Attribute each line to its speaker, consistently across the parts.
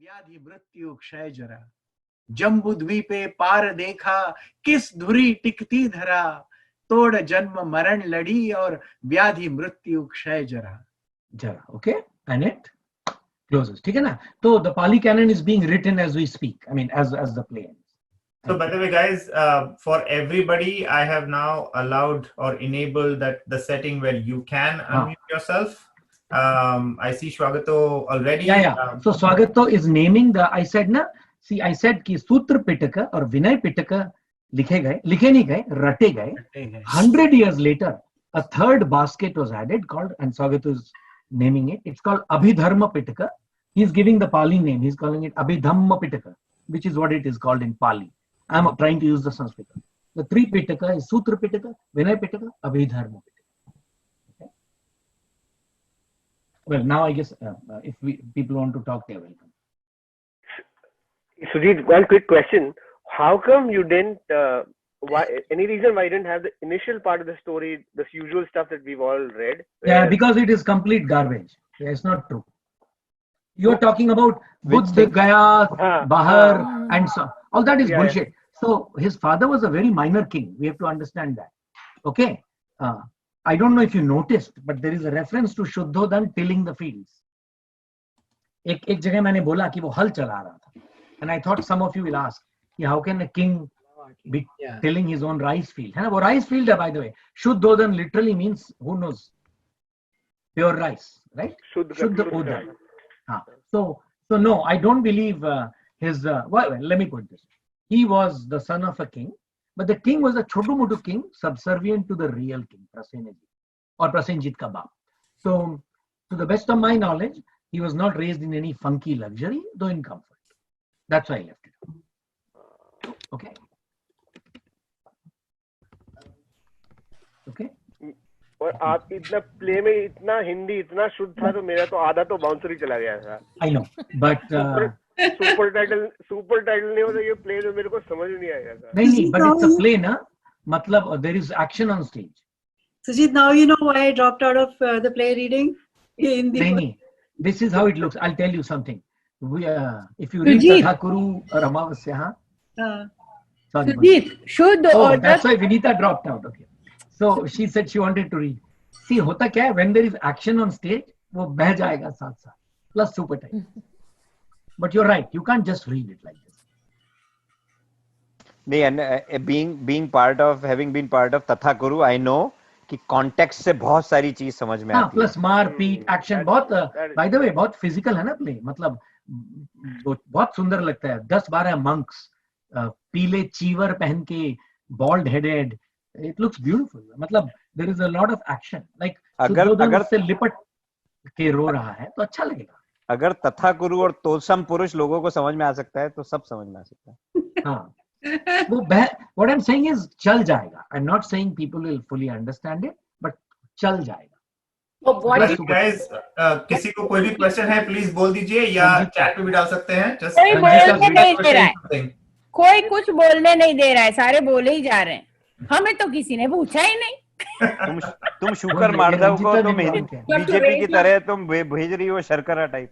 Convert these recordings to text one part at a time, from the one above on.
Speaker 1: व्याधि मृत्यु क्षय जरा, जम्बू द्वीपे पार देखा, किस धुरी टिकती धरा, तोड़ जन्म मरण लड़ी और व्याधि मृत्यु क्षय जरा.
Speaker 2: Okay, and it closes. ठीक है ना? तो the Pali Canon is being written as we speak. I mean, as the play ends.
Speaker 3: So, by the way, guys, for everybody, I have now allowed or enabled that the setting where you can unmute yourself. I see Swagato already.
Speaker 2: Yeah. So Swagato is naming the. I said na. See, I said कि सूत्र पिटक और विनय पिटक लिखे नहीं गए, रटे गए. 100 years later, a third basket was added called, and Swagato is naming it. It's called Abhidharma Pitaka. He's giving the Pali name. He's calling it Abhidhamma Pitaka, which is what it is called in Pali. I'm trying to use the Sanskrit. The three Pitaka is Sutra Pitaka, Vinay Pitaka, Abhidharma Pitaka. Okay. Well, now I guess if people want to talk, they're welcome.
Speaker 4: Sujit, one quick question. How come you didn't, any reason why you didn't have the initial part of the story, this usual stuff that we've all read?
Speaker 2: Yeah, because it is complete garbage. Yeah, it's not true. You're talking about Buddha Gaya, Bahar, and so all that is bullshit. So his father was a very minor king. We have to understand that. Okay. I don't know if you noticed, but there is a reference to Shuddhodhan tilling the fields. एक जगह मैंने बोला कि वो हल चला रहा था. And I thought some of you will ask, how can a king be tilling his own rice field? है ना? वो rice field है, by the way. Shuddhodhan literally means, who knows? Pure rice, right? Shuddhodhan. So no, I don't believe his. Well, let me put this. He was the son of a king, but the king was a chotu-motu king, subservient to the real king, Prasenjit, or Prasenjit ka baap. So, to the best of my knowledge, he was not raised in any funky luxury, though in comfort. That's why I left it. Okay. Okay.
Speaker 4: और आप इतना play में इतना हिंदी इतना शुद्ध था तो मेरा तो आधा तो बाउंसर ही चला गया था.
Speaker 2: I know, but
Speaker 4: super title नहीं होता ये प्ले तो मेरे को समझ नहीं आया था.
Speaker 2: नहीं, but it's a play ना, मतलब there is action on stage.
Speaker 5: Sujit, now you know why I dropped out of the play reading.
Speaker 2: नहीं, this is how it looks. I'll tell you something. If you read Tathakuru or Amavasya,
Speaker 5: Sujit, should
Speaker 2: or that's why Vinita dropped out. Okay. So she said she wanted to read. See, होता क्या है? When there is action on stage, वो बह जाएगा साथ साथ. Plus super tight. But you're right. You can't just read it like this.
Speaker 6: नहीं, and being part of, having been part of Tathakuru, I know कि context से बहुत सारी चीज समझ में आती है.
Speaker 2: Plus मार पीट action बहुत. By the way, बहुत physical है ना play. मतलब बहुत सुंदर लगता है. 10-12 monks, पीले चीवर पहन के, bald headed. It looks beautiful. मतलब there is a lot of action. Like अगर से लिपट के रो रहा है तो अच्छा लगेगा.
Speaker 6: अगर तथागुरु और तोलसम पुरुष लोगों को समझ में आ सकता है तो सब समझ में आ सकता है.
Speaker 2: हाँ. वो what I'm saying is चल जाएगा. I'm not saying people will fully understand it, but चल जाएगा.
Speaker 3: Guys, किसी को कोई भी क्वेश्चन है प्लीज बोल दीजिए या चैट पे भी डाल सकते हैं.
Speaker 7: कोई बोलने नहीं दे रहा है. कोई कुछ बोलने नहीं दे रहा है. सारे बोले ही जा रहे हैं. हमें तो किसी ने पूछा ही नहीं.
Speaker 6: तुम शुकर मार्दव को तुम बीजेपी की तरह तुम भेज रही हो शर्करा टाइप.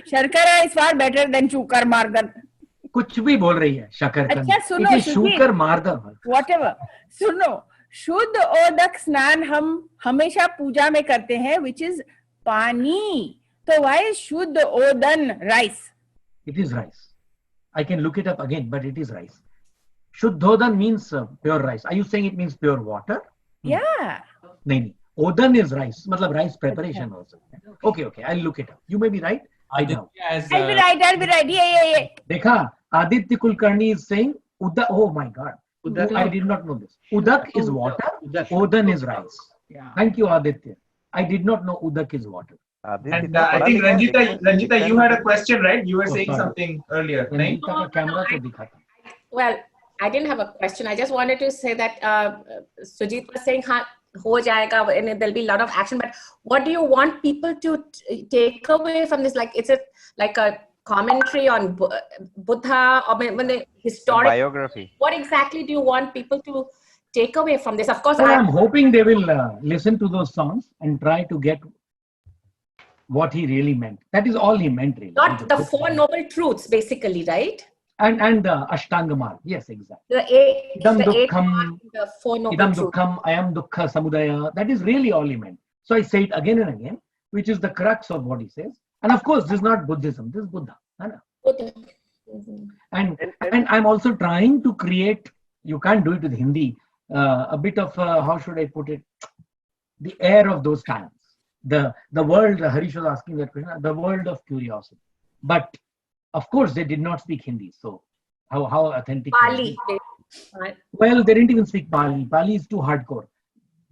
Speaker 7: शर्करा इज फार बेटर देन शुकर मार्दव.
Speaker 2: कुछ भी बोल रही है शकर.
Speaker 7: अच्छा सुनो,
Speaker 2: शुकर मार्दव
Speaker 7: व्हाटएवर. सुनो, शुद्ध ओदक स्नान हम हमेशा पूजा में करते हैं, विच इज पानी. तो व्हाई इज शुद्ध ओदन rice?
Speaker 2: It is rice. I can look it up again, but it is rice. Shuddhodhan means pure rice. Are you saying it means pure water?
Speaker 7: Yeah.
Speaker 2: No. Odan is rice. Matlab rice preparation also. Okay. I'll look it up. You may be right.
Speaker 7: I'll be right. Yeah.
Speaker 2: Dekha, Aditya Kulkarni is saying Udak. Oh my God. I did not know this. Udak is water. Odan is rice. Yeah. Thank you, Aditya. I did not know Udak is water.
Speaker 3: And I think Ranjita, you had a question, right? You were saying something earlier, right?
Speaker 8: Well, I didn't have a question. I just wanted to say that Sujit was saying ho jayega and there'll be a lot of action. But what do you want people to take away from this? Like, it's like a commentary on Buddha or when the historic
Speaker 6: biography.
Speaker 8: What exactly do you want people to take away from this? Of course,
Speaker 2: I'm hoping they will listen to those songs and try to get what he really meant. That is all he meant really.
Speaker 8: Not the Four Noble Truths, basically, right?
Speaker 2: And the Ashtanga Marg. Yes, exactly.
Speaker 8: Idam
Speaker 2: Dukkham,
Speaker 8: the Four Noble
Speaker 2: Idam
Speaker 8: Truths.
Speaker 2: Dukkham, Ayam Dukkha Samudaya. That is really all he meant. So I say it again and again, which is the crux of what he says. And of course, this is not Buddhism. This is Buddha. And I'm also trying to create, you can't do it with Hindi, a bit of, how should I put it, the air of those times. The world, Harish was asking that question, the world of curiosity. But of course, they did not speak Hindi. So how authentic?
Speaker 8: Pali.
Speaker 2: Well, they didn't even speak Pali. Pali is too hardcore.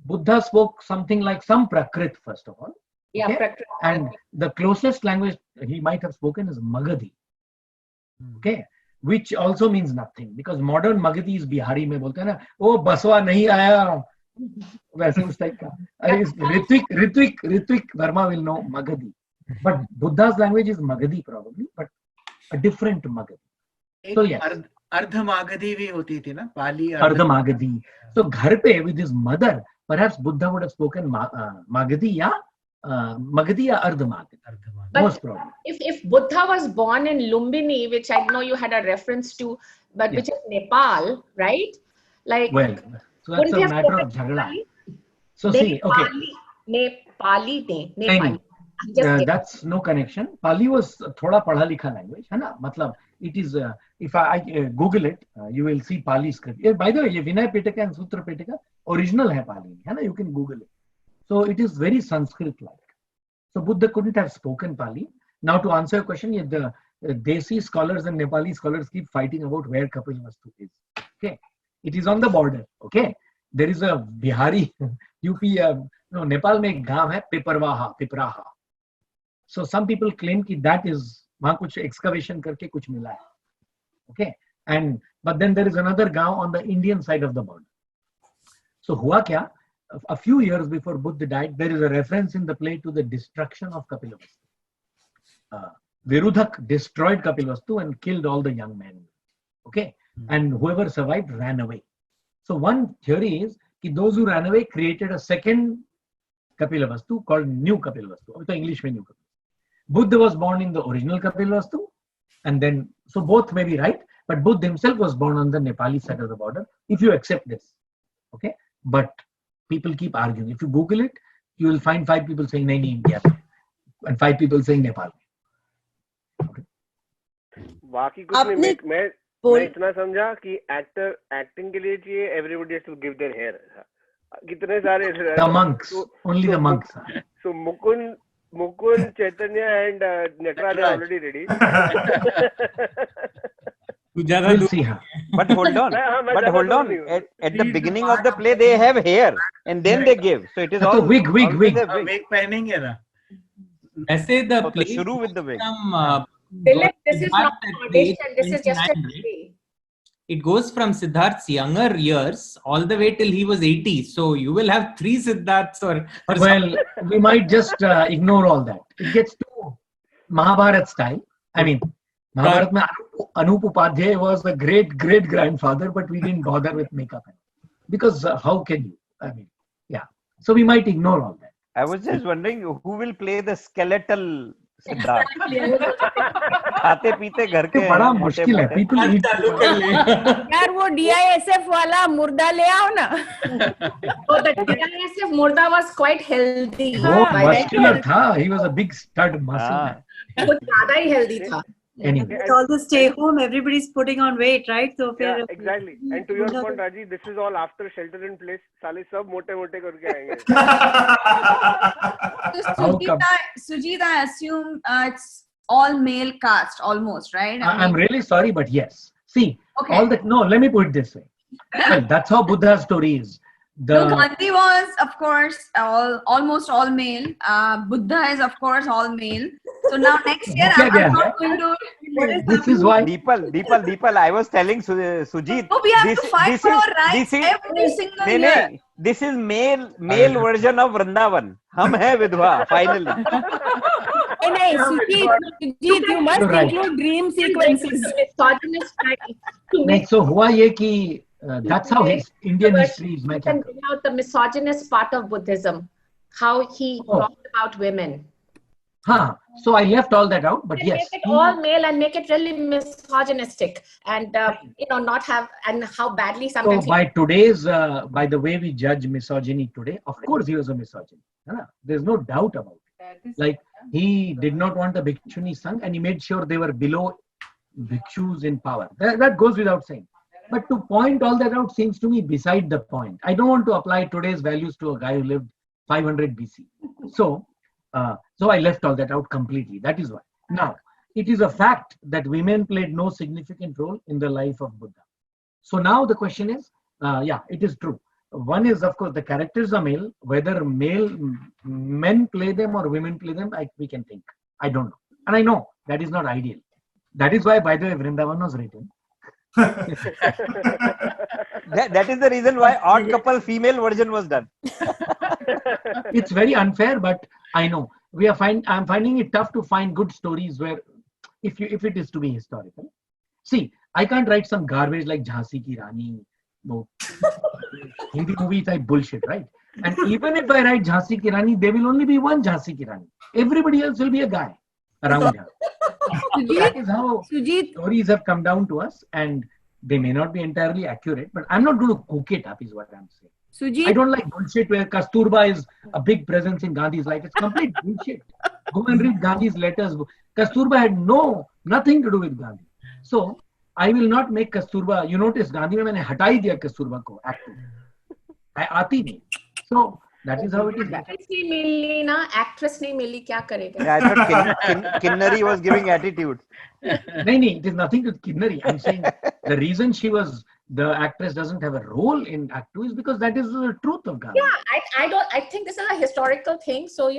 Speaker 2: Buddha spoke something like some Prakrit, first of all.
Speaker 8: Yeah,
Speaker 2: Okay?
Speaker 8: Prakrit.
Speaker 2: And the closest language he might have spoken is Magadhi. Okay, which also means nothing, because modern Magadhi is Bihari में बोलते हैं ना, ओ बसवा नहीं आया, वैसे उस type का. Ritvik Verma will know Magadhi, but Buddha's language is Magadhi probably, but a different Magadhi. So yes,
Speaker 1: अर्ध मागधी भी होती थी ना, पाली
Speaker 2: Ardha Magadhi. So घर पे with his mother, perhaps Buddha would have spoken Magadhi या Ardha Magadhi.
Speaker 8: But
Speaker 2: Most probably.
Speaker 8: if Buddha was born in Lumbini, which I know you had a reference to, but which is Nepal, right? Like,
Speaker 2: Well, so that's
Speaker 8: wouldn't
Speaker 2: a
Speaker 8: they have
Speaker 2: matter of
Speaker 8: spoken
Speaker 2: jhagda.
Speaker 8: Nepali?
Speaker 2: So see, okay.
Speaker 8: Nepali.
Speaker 2: नहीं,
Speaker 8: Just kidding.
Speaker 2: that's no connection. Pali was thoda padha likha language, है ना? मतलब it is if I Google it, you will see Pali script. By the way, ये Vinay Pitaka and Sutra Pitaka original है Pali, है ना? You can Google it. So it is very Sanskrit-like. So Buddha couldn't have spoken Pali. Now to answer your question, the Desi scholars and Nepali scholars keep fighting about where Kapilavastu is. Okay, it is on the border. Okay, there is a Bihari, UP, no, Nepal में एक गांव है Pipraha. So some people claim that is वहाँ कुछ excavation करके कुछ मिला है. Okay, but then there is another गांव on the Indian side of the border. So हुआ क्या? A few years before Buddha died, there is a reference in the play to the destruction of Kapilavastu. Virudhak destroyed Kapilavastu and killed all the young men. Okay, and whoever survived ran away. So one theory is that those who ran away created a second Kapilavastu called New Kapilavastu. So English में New Kapilavastu. Buddha was born in the original Kapilavastu, and then so both may be right, but Buddha himself was born on the Nepali side of the border. If you accept this, okay, but people keep arguing. If you Google it, you will find 5 people saying nahi India and 5 people saying Nepal. Okay.
Speaker 4: बाकी कुछ नहीं. मैं इतना समझा कि acting के लिए चाहिए everybody has to give their hair. कितने सारे
Speaker 2: the monks, only the monks.
Speaker 4: So Mukund, Chaitanya and Nataraj are already ready.
Speaker 2: We'll see her.
Speaker 6: But hold on. At the beginning of the play, they have hair and then they give. So it is all
Speaker 2: wig.
Speaker 1: wig पहनेंगे ना.
Speaker 9: ऐसे the play
Speaker 6: शुरू with the wig.
Speaker 8: Philip, this is not an audition. This is just a play.
Speaker 9: It goes from Siddharth's younger years all the way till he was 80. So you will have 3 Siddharths or
Speaker 2: well, we might just ignore all that. It gets to Mahabharat style. I mean, Mahabharat mein Anup Upadhyay was the great grandfather, but we didn't bother with makeup because how can you? I mean, yeah. So we might ignore all that.
Speaker 6: I was just wondering who will play the skeletal Siddharth. खाते पीते घर के
Speaker 2: बड़ा मुश्किल है. People eat.
Speaker 7: यार वो DISF वाला मुर्दा ले आओ ना.
Speaker 8: Oh, the DISF murda was quite healthy.
Speaker 2: वो muscular था. He was a big stud muscle.
Speaker 8: वो ज़्यादा ही healthy था.
Speaker 2: Anyway.
Speaker 5: With all the stay home, everybody's putting on weight, right? So
Speaker 4: yeah, exactly. And to your point, Raji, this is all after shelter in place. साले सब मोटे करके आएंगे.
Speaker 10: So Sujit, I assume it's all male cast almost, right?
Speaker 2: I'm really sorry, but yes. See,
Speaker 10: okay.
Speaker 2: all that. No, let me put it this way. Well, that's how Buddha's story is.
Speaker 10: No, Gandhi was, of course, almost all male. Buddha is, of course, all male. So now next year, I'm not going to.
Speaker 2: This is why.
Speaker 6: Deepal, I was telling Sujit.
Speaker 10: So we have to fight for our rights every single year.
Speaker 6: This is male version of Vrindavan. हम हैं विधवा, finally.
Speaker 7: नहीं, Sujit, you must include dream sequences.
Speaker 2: So हुआ ये कि that's how Indian history is.
Speaker 8: You can bring out the misogynist part of Buddhism, how he talked about women.
Speaker 2: So I left all that out, but
Speaker 8: Make
Speaker 2: yes.
Speaker 8: it all male and make it really misogynistic, and not have, and how badly sometimes.
Speaker 2: So by the way we judge misogyny today, of course he was a misogynist. There's no doubt about it. Like, he did not want the Bhikshuni Sangh, and he made sure they were below bhikshus in power. That goes without saying. But to point all that out seems to me beside the point. I don't want to apply today's values to a guy who lived 500 BC. So I left all that out completely. That is why. Now, it is a fact that women played no significant role in the life of Buddha. So now the question is, it is true. One is, of course, the characters are male. Whether men play them or women play them, we can think. I don't know. And I know that is not ideal. That is why, by the way, Vrindavan was written.
Speaker 6: that is the reason why Odd Couple female version was done.
Speaker 2: It's very unfair, but I know I'm finding it tough to find good stories where, if it is to be historical. See, I can't write some garbage like Jhansi Ki Rani, Hindi movie type bullshit, right? And even if I write Jhansi Ki Rani, there will only be one Jhansi Ki Rani. Everybody else will be a guy around her. That is how stories have come down to us, and they may not be entirely accurate, but I'm not going to cook it up, is what I'm saying.
Speaker 7: Sujit,
Speaker 2: I don't like bullshit where Kasturba is a big presence in Gandhi's life. It's complete bullshit. Go and read Gandhi's letters. Kasturba had nothing to do with Gandhi. So I will not make Kasturba. You notice Gandhi में मैंने हटा ही दिया Kasturba को acting. आती नहीं. So that is how it is.
Speaker 8: Actress नहीं मिली ना, actress नहीं मिली, क्या करेगा?
Speaker 6: I thought Kinnari was giving attitude.
Speaker 2: No, it is nothing to Kinnari. I'm saying the reason the actress doesn't have a role in Act 2 is because that is the truth of Gandhi.
Speaker 8: Yeah, I think this is a historical thing. So,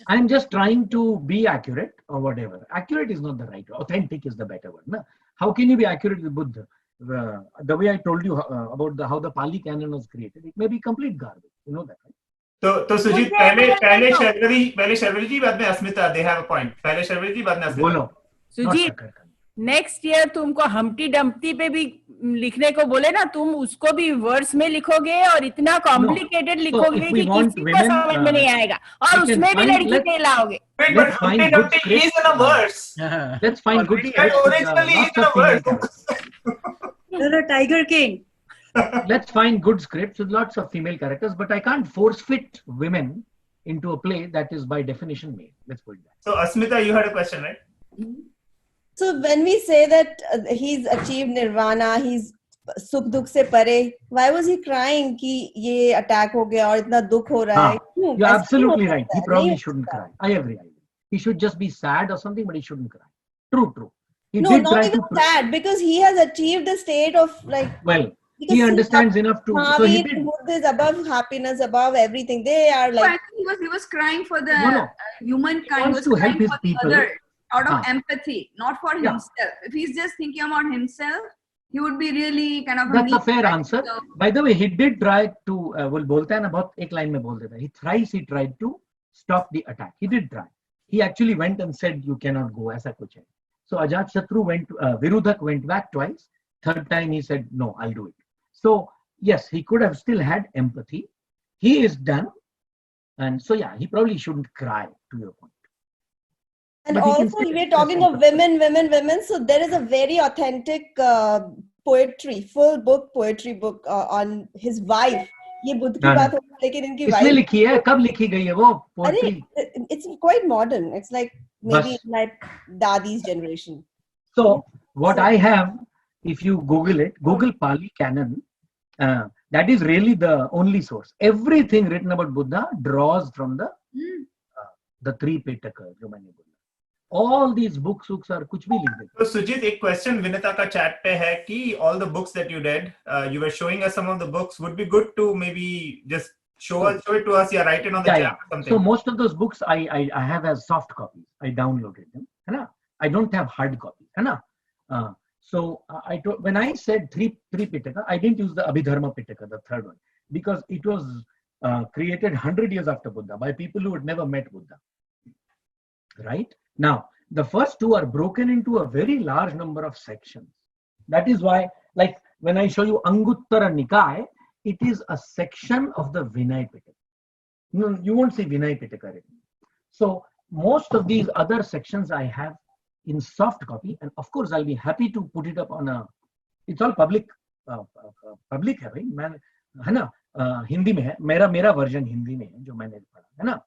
Speaker 2: I'm just trying to be accurate or whatever. Accurate is not the right word. Authentic is the better word. No? How can you be accurate with Buddha? The way I told you about how the Pali canon was created, it may be complete garbage. You know that, right?
Speaker 3: तो सुजीत पहले शर्वरी जी बाद में अस्मिता, they have a point. पहले शर्वरी जी बाद में अस्मिता.
Speaker 2: बोलो.
Speaker 7: Sujit, next year तुमको Humpty डम्पटी पे भी लिखने को बोले ना, तुम उसको भी वर्ड्स में लिखोगे और इतना कॉम्प्लिकेटेड लिखोगे कि किसी को समझ में नहीं आएगा, और उसमें भी लड़की के लाओगे.
Speaker 3: But Humpty Dumpty is in a verse.
Speaker 2: Let's find good scripts.
Speaker 3: Originally is in a verse.
Speaker 5: No, Tiger King.
Speaker 2: Let's find good scripts with lots of female characters, but I can't force fit women into a play that is by definition male. Let's put it that.
Speaker 3: So Asmita, you had a question, right?
Speaker 11: So when we say that he's achieved nirvana, he's sukh dukh se pare, why was he crying कि ये attack हो गया और इतना दुख हो रहा है?
Speaker 2: You're absolutely right. He probably shouldn't cry. I agree. He should just be sad or something, but he shouldn't cry. True.
Speaker 11: No, not even sad, because he has achieved the state of
Speaker 2: he understands enough to. So he did.
Speaker 11: Buddha is above happiness, above everything. They are like.
Speaker 10: I think he was crying for the humankind.
Speaker 2: He wants to help his people.
Speaker 10: Out of empathy, not for himself. If he's just thinking about himself, he would be really kind of.
Speaker 2: That's a fair answer. By the way, he did try to. वो बोलता है ना, बहुत एक line में बोल देता है. Thrice he tried to stop the attack. He did try. He actually went and said, "You cannot go." ऐसा कुछ है. So Ajatashatru Virudhak went back twice. Third time he said, "No, I'll do it." So yes, he could have still had empathy. He is done, and so he probably shouldn't cry. To your point.
Speaker 11: And also, we're talking of women. So there is a very authentic full poetry book on his wife. ये बुद्ध की बात होगी, लेकिन इनकी wife.
Speaker 2: किसने लिखी है? कब लिखी गई है वो poetry?
Speaker 11: It's quite modern. It's like maybe like Dadi's generation.
Speaker 2: So what I have, if you Google it, Google Pali Canon, that is really the only source. Everything written about Buddha draws from the three Pitaka. All these books are कुछ भी लिख देते.
Speaker 3: So Sujit, एक question Vinita का chat पे है कि all the books that you did, you were showing us some of the books. Would be good to maybe just show it to us. Yeah, write it on the chat or something.
Speaker 2: So most of those books I have as soft copies. I downloaded them. I don't have hard copies. So when I said three Pitaka, I didn't use the Abhidharma Pitaka, the third one, because it was created 100 years after Buddha by people who had never met Buddha. Right? Now, the first two are broken into a very large number of sections. That is why, like when I show you Anguttara Nikaya, it is a section of the Vinay Pitaka. No, you won't see Vinay Pitaka written. So most of these other sections I have in soft copy, and of course I'll be happy to put it up on a, it's all public है भाई, मैं है ना, हिंदी में है, मेरा version Hindi में है जो मैंने पढ़ा है ना,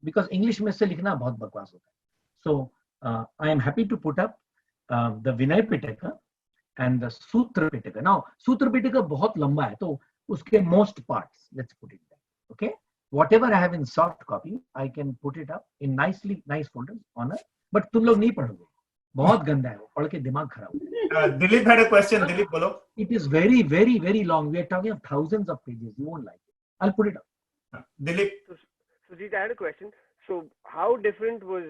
Speaker 2: because English में से लिखना बहुत बकवास होता है. So I am happy to put up the Vinay Pitaka and the Sutra Pitaka. Now Sutra Pitaka बहुत लंबा है, तो उसके most parts, let's put it there. Okay, whatever I have in soft copy, I can put it up in nice folders on a, but तुम लोग नहीं पढ़ोगे, बहुत गंदा है वो, पढ़ के दिमाग खराब होगा.
Speaker 3: Dilip had a question. Dilip, bolo.
Speaker 2: It is very, very, very long. We are talking of thousands of pages. You won't like it. I'll put it up.
Speaker 3: Dilip.
Speaker 4: Sujit, I had a question. So how different was,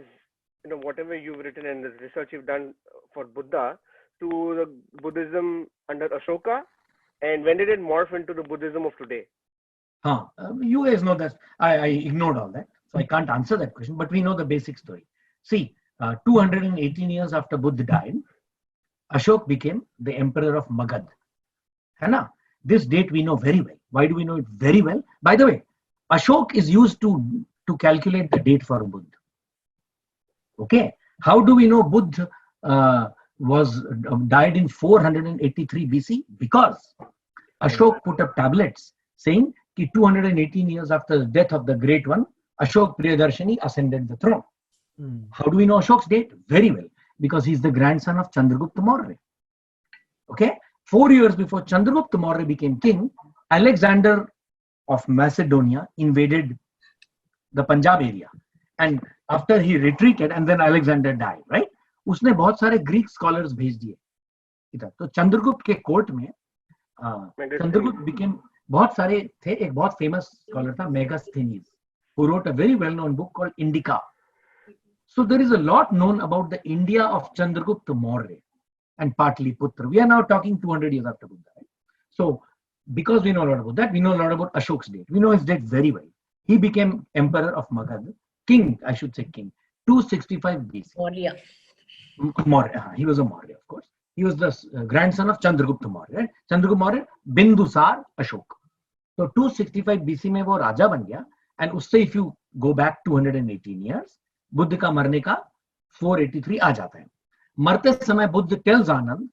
Speaker 4: whatever you've written and the research you've done for Buddha to the Buddhism under Ashoka, and when did it morph into the Buddhism of today?
Speaker 2: You guys know that I ignored all that, so I can't answer that question, but we know the basic story. See, 218 years after Buddha died, Ashok became the emperor of Magad. Hai? This date we know very well. Why do we know it very well? By the way, Ashok is used to calculate the date for Buddha. Okay, how do we know Buddha died in 483 BC? Because Ashok put up tablets saying that 218 years after the death of the great one, Ashok Priyadarshini ascended the throne. How do we know Ashok's date? Very well, because he's the grandson of Chandragupta Maurya. Okay, 4 years before Chandragupta Maurya became king, Alexander of Macedonia invaded the Punjab area, and after he retreated, and then Alexander died, right? उसने बहुत सारे Greek scholars भेज दिए इधर. तो चंद्रगुप्त के court में Chandragupta became, बहुत सारे थे, एक बहुत famous scholar था Megasthenes, who wrote a very well-known book called Indica. So there is a lot known about the India of Chandragupta Maurya and Patliputra. We are now talking 200 years after Buddha, right? So because we know a lot about that, we know a lot about Ashok's date. We know his date very well. He became emperor of Magad, king, I should say king, 265 BC. Maurya. He was a Maurya, of course. He was the grandson of Chandragupta Maurya, right? Chandragupta Maurya, Bindusar Ashok. So 265 BC में वो राजा बन गया, and उससे if you go back 218 years, Buddha का मरने का 483 आ जाता है. मरते समय Buddha tells Anand,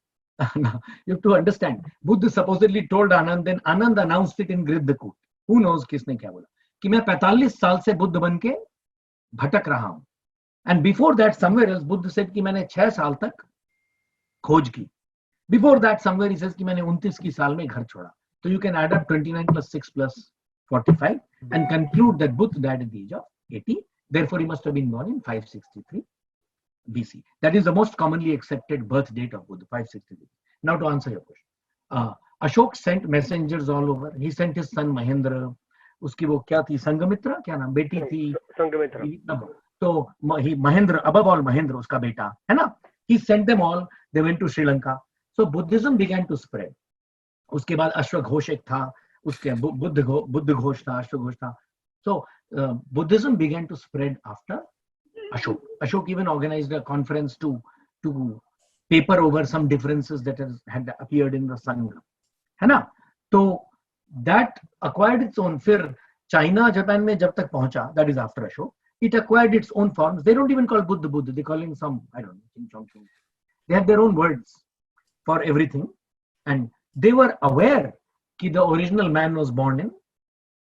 Speaker 2: you have to understand, Buddha supposedly told Anand, then Anand announced it in Griddakut. Who knows किसने क्या बोला, कि मैं 45 साल से बुद्ध बन के भटक रहा हूं. And before that somewhere else Buddha said कि मैंने 6 साल तक खोज की. Before that somewhere he says कि मैंने 29 की साल में घर छोड़ा. So you can add up 29 plus 6 plus 45 and conclude that Buddha died at the age of 80. Therefore, he must have been born in 563 BC. That is the most commonly accepted birth date of Buddha, 563. Now to answer your question. Ashok sent messengers all over. He sent his son Mahendra. उसकी वो क्या थी, संगमित्रा, क्या नाम, बेटी थी संगमित्रा. तो Mahendra, above all Mahendra, उसका बेटा है ना. He sent them all. They went to Sri Lanka. So Buddhism began to spread. उसके बाद अश्वघोष एक था, उसके बुद्ध घोष था, अश्वघोष था. So Buddhism began to spread after Ashok. Ashok even organized a conference to paper over some differences that had appeared in the Sangha. है ना. तो that acquired its own. फिर China, Japan में जब तक पहुंचा, that is after Ashok, it acquired its own forms. They don't even call Buddha Buddha. They call him some, I don't know, they have their own words for everything, and they were aware that the original man was born in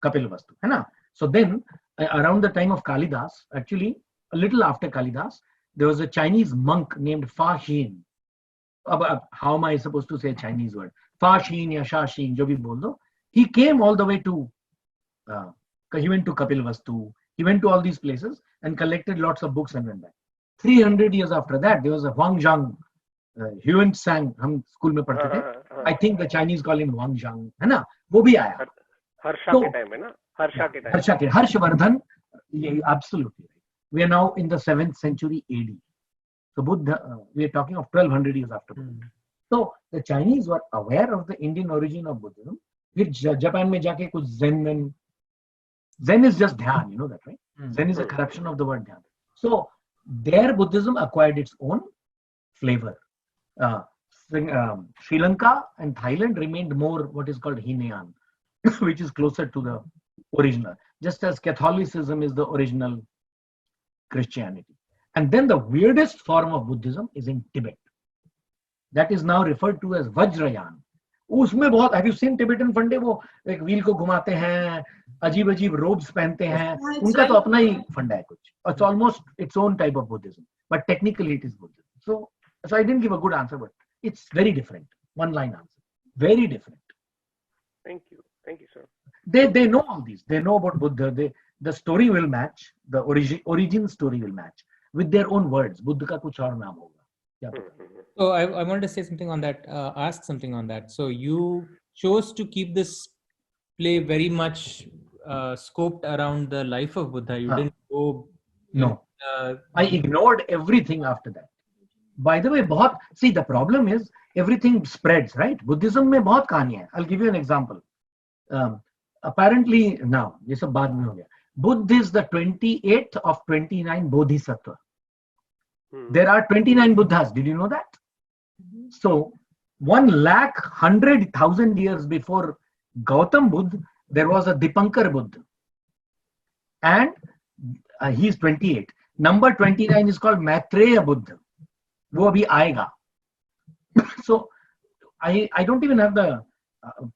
Speaker 2: Kapilavastu. है ना. So then, around the time of Kalidas, actually a little after Kalidas, there was a Chinese monk named Fa Xin. How am I supposed to say a Chinese word? Fa Xin ya Sha Xin, jo bhi bol do. He came all the way to, he went to Kapilavastu, he went to all these places and collected lots of books and went back. 300 years after that, there was a Huang Zhang, Huan Sang, hum school mein padhte the. I think the Chinese call him Huang Zhang, है ना. वो भी आया.
Speaker 4: हर्षा के time है ना.
Speaker 2: Harshvardhan, absolutely right. We are now in the 7th century AD. So Buddha, we are talking of 1200 years after Buddha. So the Chinese were aware of the Indian origin of Buddhism. फिर Japan में जाके कुछ Zen is just dhyan, you know that, right? Zen is a corruption of the word dhyan. So their Buddhism acquired its own flavor. Sri Lanka and Thailand remained more what is called Hinayan, which is closer to the original. Just as Catholicism is the original Christianity. And then the weirdest form of Buddhism is in Tibet. That is now referred to as Vajrayana. उसमें बहुत, have you seen Tibetan फंडे, वो एक wheel को घुमाते हैं, अजीब अजीब robes पहनते हैं, उनका तो अपना ही फंडा है कुछ. It's almost its own type of Buddhism, but technically it is Buddhism. So I didn't give a good answer, but it's very different. One line answer, very different.
Speaker 4: Thank you, sir.
Speaker 2: They know all these. They know about Buddha. The story will match, the origin story will match with their own words. Buddha का कुछ और नाम होगा. Yeah.
Speaker 9: So I wanted to say something on that, ask something on that. So you chose to keep this play very much scoped around the life of Buddha. You didn't go.
Speaker 2: No. I ignored everything after that. By the way, see, the problem is everything spreads, right? Buddhism में बहुत कहानियाँ हैं. I'll give you an example. Apparently now, ये सब बाद में हो गया. Buddha is the 28th of 29 Bodhisattva. There are 29 Buddhas. Did you know that? So 1,100,000 years before Gautam Buddha, there was a Dipankar Buddha. And he's 28. Number 29 is called Maitreya Buddha. वो अभी आएगा. So I don't even have the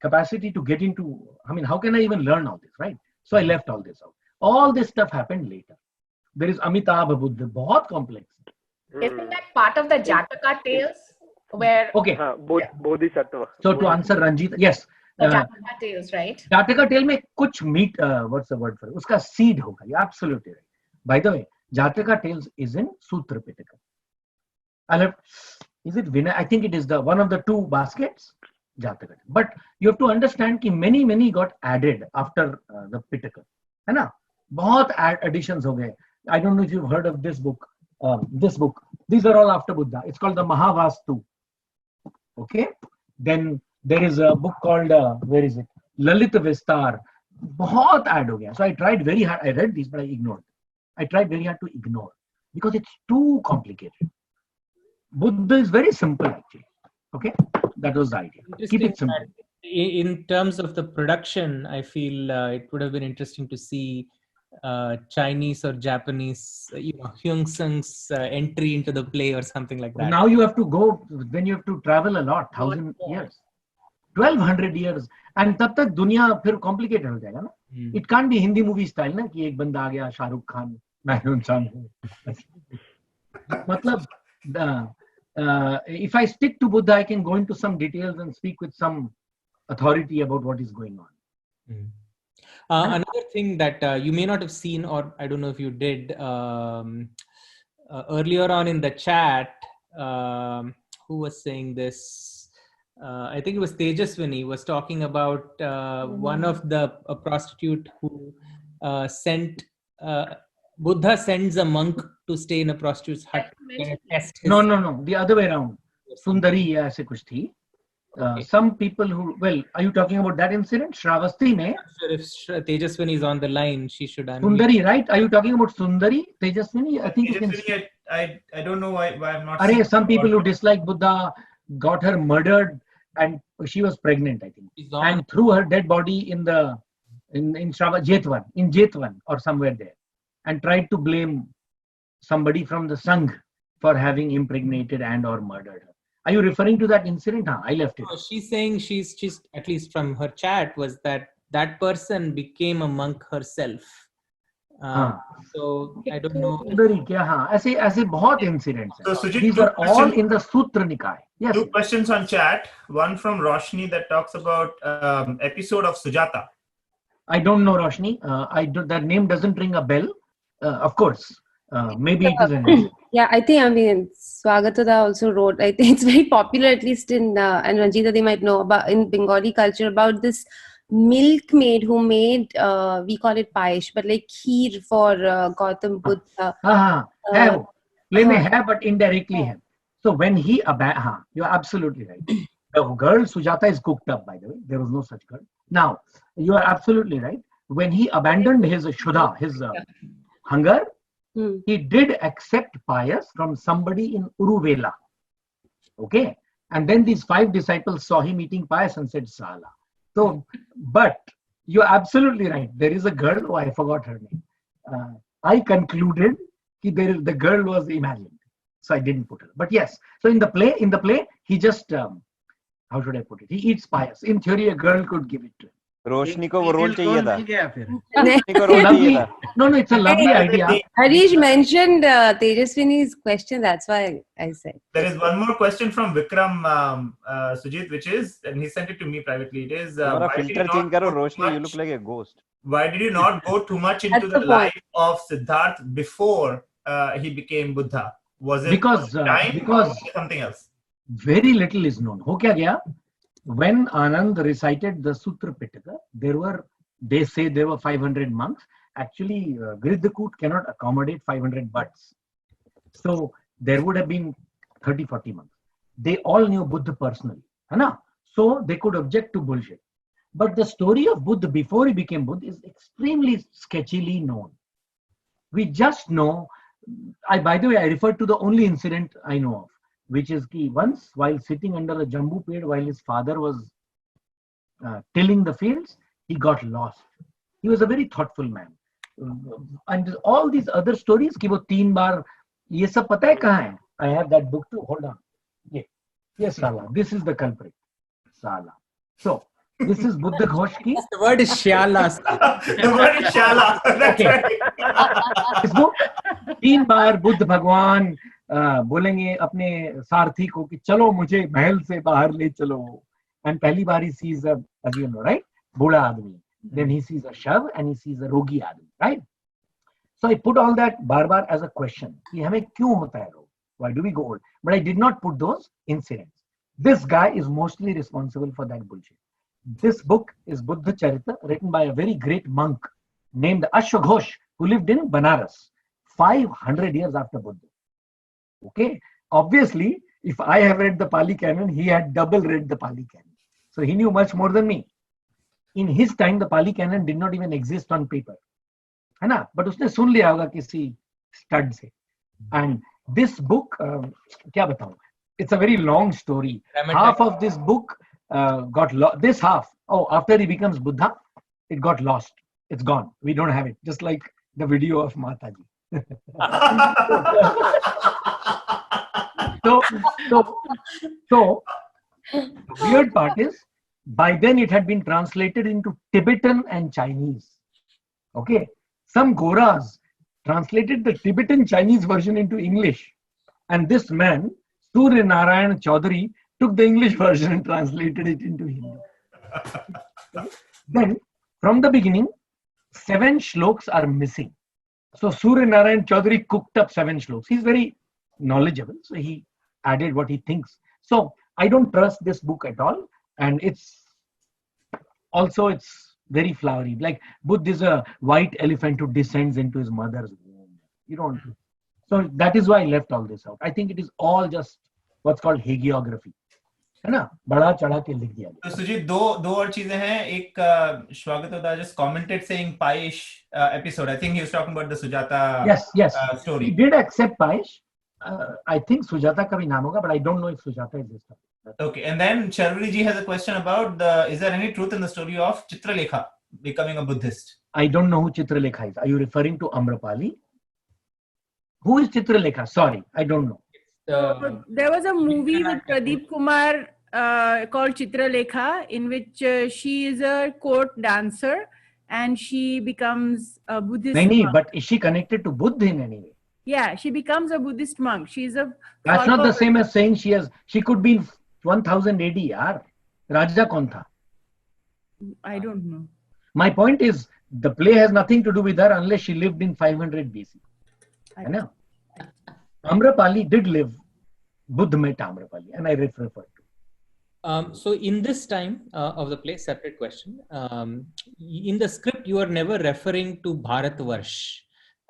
Speaker 2: capacity to get into, I mean, how can I even learn all this, right? So I left all this out. All this stuff happened later. There is Amitabha Buddha, बहुत complex.
Speaker 8: Isn't that part of the Jataka tales? Where
Speaker 2: Okay.
Speaker 4: Bodhisattva.
Speaker 2: So to answer Ranjit, yes.
Speaker 8: The Jataka tales, right?
Speaker 2: Jataka tale में कुछ meat, what's the word for it? उसका seed होगा. You're absolutely right. By the way, Jataka tales is in Sutra Pitaka. Is it Vinay? I think it is one of the two baskets. Jataka. But you have to understand that many got added after the Pitaka. है ना? बहुत additions हो गए. I don't know if you've heard of this book. These are all after Buddha. It's called the Mahavastu. Okay. Then there is a book called where is it? Lalita Vistar. बहुत add हो गया. So I tried very hard. I read these, but I ignored. I tried very hard to ignore because it's too complicated. Buddha is very simple actually. Okay, that was the idea. Keep it simple.
Speaker 9: In terms of the production, I feel it would have been interesting to see Chinese or Japanese, Hyung Sung's entry into the play or something like that.
Speaker 2: Now you have to go, then you have to travel a lot, 1,000 years, 1,200 years, and तब तक दुनिया फिर complicated हो जाएगा ना. It can't be Hindi movie style ना कि एक बंदा आ गया, शाहरुख खान, मैं इंसान हूँ. मतलब if I stick to Buddha, I can go into some details and speak with some authority about what is going on.
Speaker 9: Another thing that you may not have seen, or I don't know if you did, earlier on in the chat, who was saying this? I think it was Tejaswini was talking about one of a prostitute who sent Buddha sends a monk to stay in a prostitute's hut and test his...
Speaker 2: No, the other way around. Sundari ऐसे कुछ थी. Some people who, well, are you talking about that incident? Shravasti mein?
Speaker 9: Sure, if Tejaswini is on the line, she should unmute.
Speaker 2: Sundari, right? Are you talking about Sundari? Tejaswini? I think
Speaker 3: Tejaswini, I don't know why I'm not...
Speaker 2: Some people who dislike Buddha got her murdered and she was pregnant, I think. And threw her dead body in Jetwan or somewhere there. And tried to blame somebody from the Sangh for having impregnated and or murdered her. Are you referring to that incident? I left it.
Speaker 9: No, she's saying she's at least from her chat was that person became a monk herself. So I don't know.
Speaker 2: ऐसे बहुत incidents.
Speaker 3: So Sujit,
Speaker 2: these are all in the Sutra Nikaya. Yes.
Speaker 3: Two questions on chat. One from Roshni that talks about episode of Sujata.
Speaker 2: I don't know, Roshni. That name doesn't ring a bell. Of course, maybe it is an...
Speaker 12: Yeah, I think, Swagatada also wrote, I think it's very popular, at least in, and Ranjita, they might know about in Bengali culture, about this milkmaid who made, we call it payesh, but like kheer for Gautam Buddha.
Speaker 2: Play may have, but indirectly have. So when he, you're absolutely right. The girl Sujata is cooked up, by the way. There was no such girl. Now, you are absolutely right. When he abandoned his Shuddha, his hunger, he did accept payas from somebody in Uruvela. Okay. And then these 5 disciples saw him eating payas and said, Sala. So, but you're absolutely right. There is a girl, I forgot her name. I concluded the girl was imagined. So I didn't put her. But yes, so in the play, he just how should I put it? He eats pies. In theory, a girl could give it to him.
Speaker 6: रोशनी को वो role चाहिए था.
Speaker 2: रोशनी को role चाहिए था. No, it's a lovely idea.
Speaker 12: Harish mentioned Tejaswini's question. That's why I said.
Speaker 3: There is one more question from Vikram Sujit, which is, and he sent it to me privately. It is,
Speaker 6: filter change karo, Roshni, you look like a ghost.
Speaker 3: Why did you not go too much into the life of Siddharth before he became Buddha? Was it
Speaker 2: because
Speaker 3: something else?
Speaker 2: Very little is known. Ho kya gaya? When Anand recited the Sutra Pitaka, they say there were 500 monks. Actually, Gridhakut cannot accommodate 500 butts. So there would have been 30-40 monks. They all knew Buddha personally. So they could object to bullshit. But the story of Buddha before he became Buddha is extremely sketchily known. We just know, by the way, I referred to the only incident I know of, which is ki once while sitting under a jambu ped while his father was tilling the fields, he got lost. He was a very thoughtful man. And all these other stories ki wo 3 baar, ye sab pata hai kahan hai? I have that book too. Hold on. Yes, Sala. This is the culprit. Sala. So, this is Buddha Ghosh ki.
Speaker 9: The word is Shyala.
Speaker 3: The word is Shyala.
Speaker 2: Okay. इसको 3 बार बुद्ध भगवान बोलेंगे अपने सारथी को कि चलो मुझे महल से बाहर ले चलो. And पहली बार he sees a, as you know, right? बूढ़ा आदमी. Then he sees a shav and he sees a rogi आदमी, right? So I put all that बार-बार as a question. कि हमें क्यों होता है रोग? Why do we go old? But I did not put those incidents. This guy is mostly responsible for that bullshit. This book is Buddha Charita, written by a very great monk named Ashwaghosh, who lived in Banaras 500 years after Buddha. Okay, obviously, if I have read the Pali Canon, he had double read the Pali Canon. So he knew much more than me. In his time, the Pali Canon did not even exist on paper. है ना? But उसने सुन लिया होगा किसी stud से. And this book, क्या बताऊँ? It's a very long story. Half of this book got lost. This half, after he becomes Buddha, it got lost. It's gone. We don't have it. Just like the video of Mataji. So the weird part is, by then it had been translated into Tibetan and Chinese. Okay, some Goras translated the Tibetan Chinese version into English, and this man, Surya Narayan Chaudhary, took the English version and translated it into Hindi. Then, from the beginning, 7 shloks are missing. So Surya Narayan Chaudhary cooked up 7 shloks. He's very knowledgeable, so he added what he thinks. So I don't trust this book at all, and it's very flowery. Like Buddha is a white elephant who descends into his mother's womb. You don't. So that is why I left all this out. I think it is all just what's called hagiography. है ना? बढ़ा चढ़ा के लिख दिया.
Speaker 3: तो सुजीत दो और चीजें हैं. एक Swagata just commented saying Payesh episode. I think he was talking about the Sujata story.
Speaker 2: He did accept Payesh. I think Sujata का भी नाम होगा, but I don't know if Sujata is this time.
Speaker 3: Okay, and then Charvali ji has a question about is there any truth in the story of Chitralekha becoming a Buddhist?
Speaker 2: I don't know who Chitralekha is. Are you referring to Amrapali? Who is Chitralekha? Sorry, I don't know.
Speaker 7: There was a movie with Pradeep Kumar called Chitralekha, in which she is a court dancer and she becomes a Buddhist monk.
Speaker 2: But is she connected to Buddha in any way?
Speaker 7: Yeah, she becomes a Buddhist monk. She's a.
Speaker 2: That's not the same as saying she could be 1000 AD. Yaar. Raja kaun tha?
Speaker 7: I don't know.
Speaker 2: My point is, the play has nothing to do with her unless she lived in 500 BC. I know. Amrapali did live. Buddha met Amrapali, and I refer to.
Speaker 9: So in this time of the play, separate question. In the script, you are never referring to Bharatvarsh.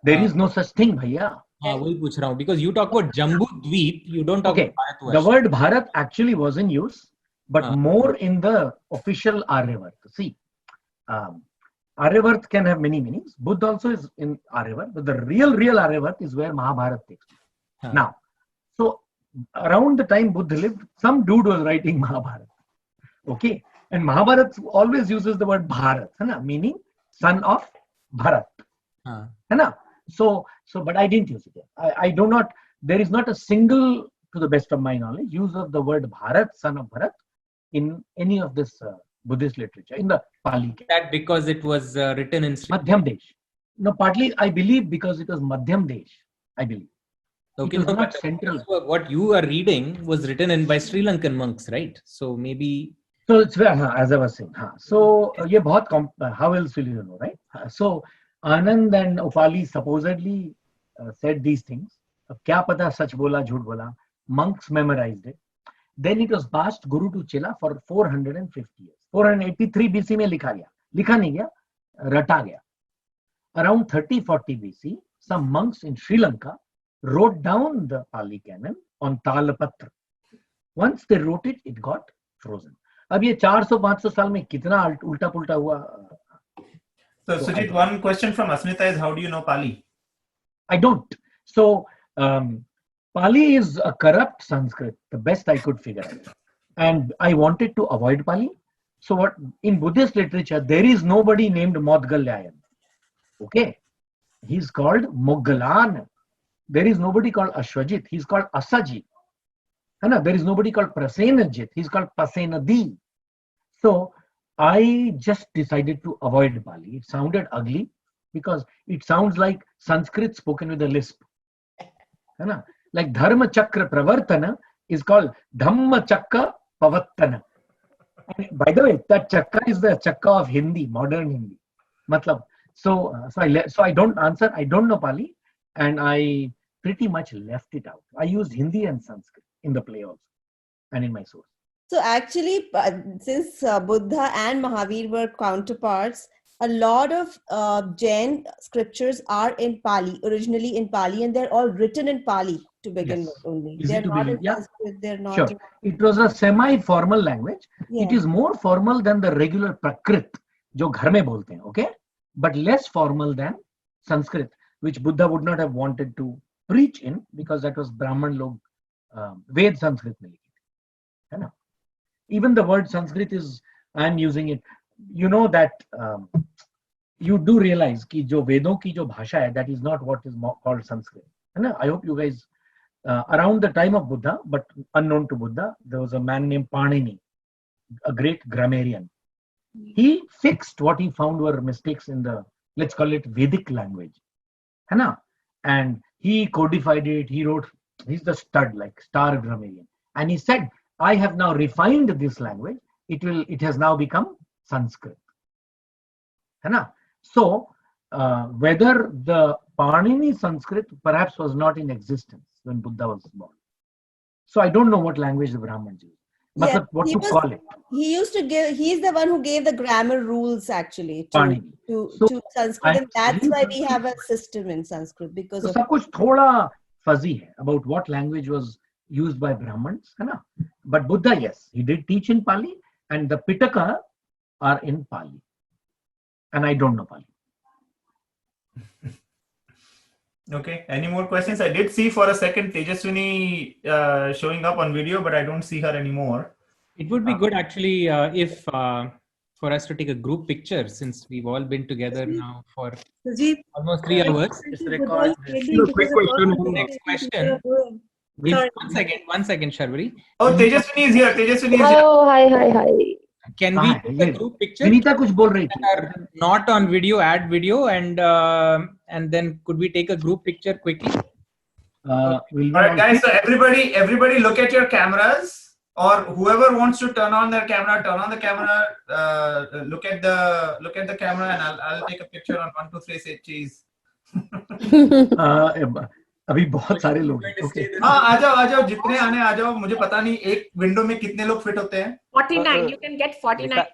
Speaker 2: There is no such thing, bhaiya.
Speaker 9: वही पूछ रहा हूँ, because you talk about Jambu Dweep, you don't talk about Bharatvarsh.
Speaker 2: The word Bharat actually was in use, but more in the official Aryavart. See, Aryavart can have many meanings. Buddha also is in Aryavart, but the real Aryavart is where Mahabharata takes place. Now, so around the time Buddha lived, some dude was writing Mahabharata. Okay, and Mahabharata always uses the word Bharat, meaning son of Bharat. So but I didn't use it. I do not. There is not a single, to the best of my knowledge, use of the word Bharat, son of Bharat, in any of this Buddhist literature in the Pali.
Speaker 9: That because it was written in
Speaker 2: Madhyam Desh. No, partly I believe because it was Madhyam Desh. I believe.
Speaker 9: Okay,
Speaker 2: it was
Speaker 9: no,
Speaker 2: not
Speaker 9: but
Speaker 2: central.
Speaker 9: What you are reading was written in by Sri Lankan monks, right? So maybe.
Speaker 2: So it's as I was saying. So ये बहुत how else will you know, right? So Anand and Upali supposedly said these things. अब क्या पता सच बोला झूठ बोला. Monks memorized it. Then it was passed Guru to Chela for 450 years. 483 BC में लिखा गया. लिखा नहीं गया, रटा गया. Around 3040 BC, some monks in Sri Lanka wrote down the Pali canon on Talapatra. Once they wrote it, it got frozen. अब ये 400-500 साल में कितना उल्टा पुल्टा हुआ.
Speaker 3: So Sujit, one question from Asmita is, how do you know Pali?
Speaker 2: I don't. So Pali is a corrupt Sanskrit, the best I could figure out. And I wanted to avoid Pali. So what in Buddhist literature, there is nobody named Modgalyayan. Okay. He's called Moggalan. There is nobody called Ashwajit. He's called Asajit. There is nobody called Prasenajit. He's called Pasenadi. So I just decided to avoid Pali. It sounded ugly because it sounds like Sanskrit spoken with a lisp. Like Dharma Chakra Pravartana is called Dhamma Chakra Pavattana. By the way, that Chakra is the Chakra of Hindi, modern Hindi. Matlab. So I don't answer. I don't know Pali, and I pretty much left it out. I used Hindi and Sanskrit in the play also, and in my source.
Speaker 11: So actually, since Buddha and Mahavir were counterparts, a lot of Jain scriptures are in Pali, originally in Pali, and they're all written in Pali to begin with only.
Speaker 2: Easy
Speaker 11: They're
Speaker 2: to
Speaker 11: not
Speaker 2: believe.
Speaker 11: in
Speaker 2: Yeah.
Speaker 11: Sanskrit, they're not.
Speaker 2: Sure. It was a semi-formal language.
Speaker 11: Yeah.
Speaker 2: It is more formal than the regular Prakrit, जो घर में बोलते हैं, okay? But less formal than Sanskrit, which Buddha would not have wanted to preach in because that was Brahman log, Ved Sanskrit में लिखी थी. Even the word Sanskrit is, I am using it. You know that you do realize कि जो वेदों की जो भाषा है, that is not what is called Sanskrit. I hope you guys, around the time of Buddha, but unknown to Buddha, there was a man named Panini, a great grammarian. He fixed what he found were mistakes in the, let's call it Vedic language. And he codified it. He wrote, he's the stud, like star grammarian. And he said, I have now refined this language. It has now become Sanskrit. So whether the Panini Sanskrit perhaps was not in existence when Buddha was born. So I don't know what language the Brahmins used.
Speaker 11: Yeah,
Speaker 2: what to call it.
Speaker 11: He used to give, he's the one who gave the grammar rules actually to Sanskrit, and that's why we have a system in Sanskrit because
Speaker 2: सब कुछ थोड़ा fuzzy है about what language was used by Brahmins, but Buddha, yes, he did teach in Pali, and the Pitaka are in Pali, and I don't know Pali.
Speaker 3: Okay, any more questions? I did see for a second Tejaswini showing up on video, but I don't see her anymore.
Speaker 9: It would be good actually if for us to take a group picture, since we've all been together now for almost 3 hours.
Speaker 3: Quick question.
Speaker 9: Next question. One second, Sharvari.
Speaker 3: Oh, Tejaswini is here. Tejaswini is here.
Speaker 12: Oh, hi.
Speaker 9: Can we take a group picture?
Speaker 2: Vinita कुछ बोल रही
Speaker 9: थी. Not on video, add video, and then could we take a group picture quickly?
Speaker 3: All right, guys. So everybody, look at your cameras, or whoever wants to turn on their camera, turn on the camera. Look at the camera, and I'll take a picture on 1, 2, 3. Say cheese.
Speaker 2: अभी बहुत सारे लोग हैं.
Speaker 3: हाँ, आ जाओ जितने आने आ जाओ. मुझे पता नहीं एक विंडो में कितने लोग फिट होते हैं.
Speaker 8: 49. You can get 49.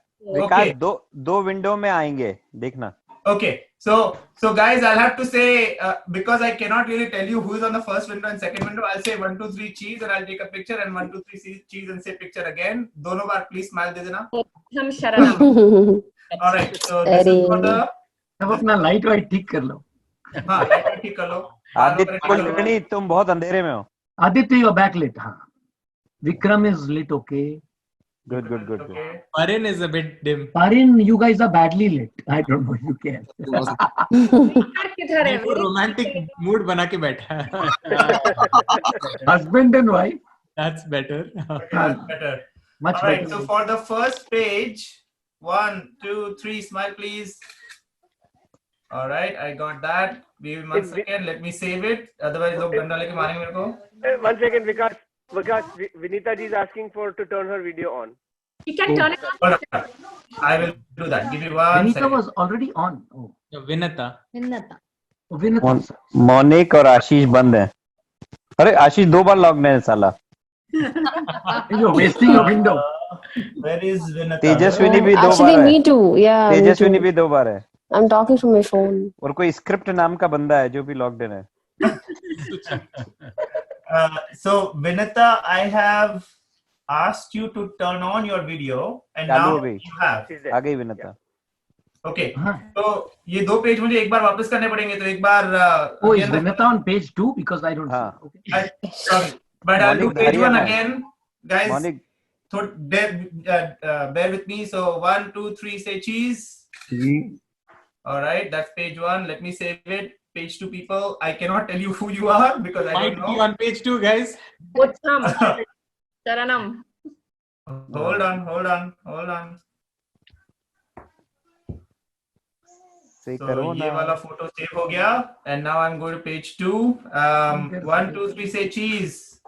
Speaker 6: Okay. दो विंडो में आएंगे, देखना.
Speaker 3: Okay, so guys, I'll have to say because I cannot really tell you who is on the first window and second window. I'll say 1, 2, 3 cheese, and I'll take a picture, and 1, 2, 3 cheese and say picture again. दोनों बार please smile दे देना. All right, so this is for the.
Speaker 2: अब अपना light white ठीक कर लो.
Speaker 3: हाँ, light white ठीक कर लो.
Speaker 6: आदित्य, तुम बहुत अंधेरे में हो.
Speaker 2: Aditya, you're backlit. हाँ. Vikram is lit, okay.
Speaker 6: Good.
Speaker 3: Okay.
Speaker 9: Parin is a bit dim.
Speaker 2: Parin, you guys are badly lit. I don't know. You can.
Speaker 9: वो romantic mood बना के बैठा है.
Speaker 2: Husband and wife.
Speaker 9: That's better.
Speaker 3: That's better.
Speaker 2: Much
Speaker 3: All right.
Speaker 2: better.
Speaker 3: So for the first page, 1, 2, 3, smile, please. All right, I got that. Give me 1 second. Let me save it. Otherwise, लोग डंडा लेके मारेंगे मेरे को.
Speaker 4: 1 second, Vikas, Vinita ji is asking for to turn her video on.
Speaker 8: You can turn it
Speaker 3: Hold on. I will do that. Give me 1
Speaker 2: Vinita
Speaker 3: second.
Speaker 2: was already on. Oh.
Speaker 9: Vinata.
Speaker 2: Vinita.
Speaker 6: Monik और आशीष बंद है. अरे आशीष 2 बार log है साला.
Speaker 2: You're wasting a window.
Speaker 3: Where is Vinata?
Speaker 6: Tejaswini भी 2 बार
Speaker 12: Actually,
Speaker 6: है.
Speaker 12: me too. Yeah. me
Speaker 6: Tejaswini
Speaker 12: too.
Speaker 6: भी 2 बार है.
Speaker 12: I'm talking from my phone.
Speaker 6: और कोई स्क्रिप्ट नाम का बंदा है जो भी लॉग्ड इन है.
Speaker 3: So Vinata, I have asked you to turn on your video, and
Speaker 6: चालू
Speaker 3: now
Speaker 6: हो गई.
Speaker 3: you have.
Speaker 6: आ गई विनता.
Speaker 3: Okay. तो ये 2 पेज मुझे एक बार वापस करने पड़ेंगे. तो एक बार.
Speaker 2: Oh, is Vinata on page 2? Because I don't see. Okay.
Speaker 3: Sorry, but I'll do page 1 again, guys.
Speaker 6: Monik
Speaker 3: Bear with me. So 1, 2, 3, say cheese. All right, that's page 1. Let me save it. Page 2 people. I cannot tell you who you are because I
Speaker 9: Might
Speaker 3: don't
Speaker 9: be
Speaker 3: know.
Speaker 9: on page 2, guys.
Speaker 8: Uttam. Charanam.
Speaker 3: Hold on.
Speaker 6: से
Speaker 3: So
Speaker 6: करो
Speaker 3: ये
Speaker 6: ना.
Speaker 3: वाला photo save हो गया. And now I'm going to page 2. 1, 2, 3, say cheese.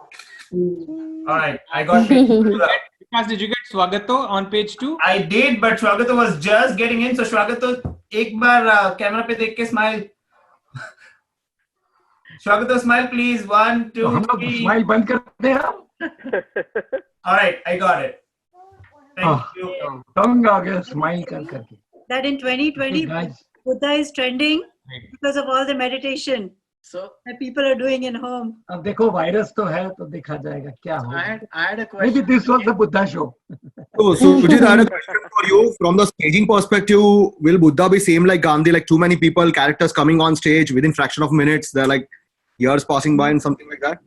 Speaker 3: All right, I got page 2.
Speaker 9: Vikas, did you get Swagato on page 2?
Speaker 3: I did, but Swagato was just getting in. So Swagato, एक बार camera पे देख के smile. Swagato, smile please. 1, 2,
Speaker 2: हम लोग
Speaker 3: 3.
Speaker 2: smile बंद करते हैं.
Speaker 3: All right, I got it. Thank you.
Speaker 2: Tongue आ गया smile करके.
Speaker 5: That in 2020,
Speaker 2: Okay, guys.
Speaker 5: Buddha is trending because of all the meditation
Speaker 1: So
Speaker 5: that people are doing in home.
Speaker 2: अब देखो virus तो है तो देखा जाएगा क्या
Speaker 1: I
Speaker 2: होगा.
Speaker 1: had a
Speaker 2: Maybe
Speaker 1: question.
Speaker 2: this was the Buddha show.
Speaker 13: So Sujit, I had a question for you. From the staging perspective, will Buddha be same like Gandhi, like too many people, characters coming on stage within fraction of minutes? They're like years passing by and something like that?